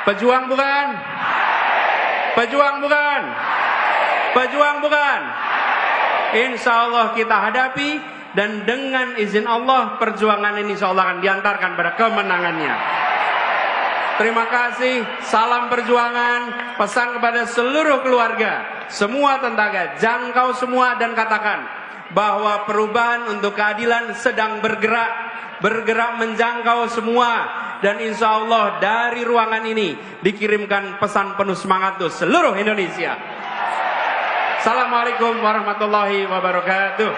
Pejuang bukan? Pejuang bukan? Pejuang bukan? Insya Allah kita hadapi, dan dengan izin Allah perjuangan ini insya Allah akan diantarkan pada kemenangannya. Terima kasih, salam perjuangan, pesan kepada seluruh keluarga, semua tentaga, jangkau semua dan katakan bahwa perubahan untuk keadilan sedang bergerak menjangkau semua, dan insya Allah dari ruangan ini dikirimkan pesan penuh semangat untuk seluruh Indonesia. Assalamualaikum warahmatullahi wabarakatuh.